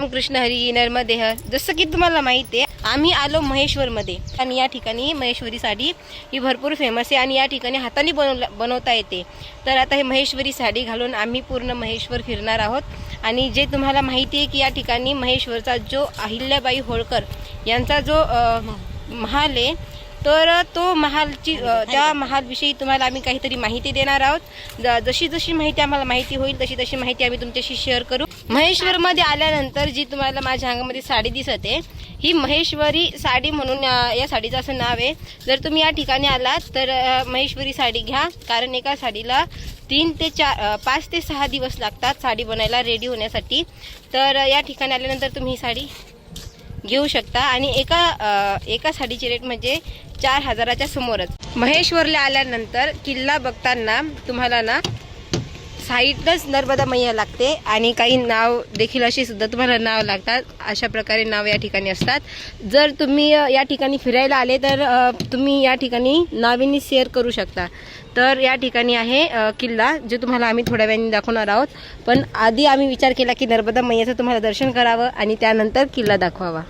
कृष्ण हरी नर्मदे हर. जसं की तुम्हाला माहिती आहे आम्ही आलो महेश्वरमध्ये आणि या ठिकाणी महेश्वरी साडी ही भरपूर फेमस आहे आणि या ठिकाणी हाताने बनवता येते. तर आता हे महेश्वरी साडी घालून आम्ही पूर्ण महेश्वर फिरणार आहोत. आणि जे तुम्हाला माहिती आहे की या ठिकाणी महेश्वरचा जो अहिल्याबाई होळकर यांचा जो महाल आहे तर तो महालची त्या महालविषयी तुम्हाला आम्ही काहीतरी माहिती देणार आहोत. जशी जशी माहिती आम्हाला माहिती होईल तशी तशी माहिती आम्ही तुमच्याशी शेअर करू. महेश्वरमध्ये आल्यानंतर जी तुम्हाला माझ्या अंगामध्ये साडी दिसत आहे ही महेश्वरी साडी म्हणून या साडीचं असं नाव आहे. जर तुम्ही या ठिकाणी आलात तर महेश्वरी साडी घ्या, कारण एका साडीला 5 ते 6 दिवस लागतात साडी बनायला रेडी होण्यासाठी. तर या ठिकाणी आल्यानंतर तुम्ही ही साडी घेऊ शकता आणि एका साडीची रेट म्हणजे 4,000च्या समोरच. महेश्वरला आल्यानंतर किल्ला बघताना तुम्हाला ना साईडच नर्मदा मैया लागते आणि काही नाव देखील अशी सुद्धा तुम्हाला नाव लागतात. अशा प्रकारे नाव या ठिकाणी असतात. जर तुम्ही या ठिकाणी फिरायला आले तर तुम्ही या ठिकाणी नावेनी शेअर करू शकता. तर या ठिकाणी आहे किल्ला, जे तुम्हाला आम्ही थोड्या वेळाने दाखवणार आहोत. पण आधी आम्ही विचार केला की नर्मदा मैयाचं तुम्हाला दर्शन करावं आणि त्यानंतर किल्ला दाखवावा.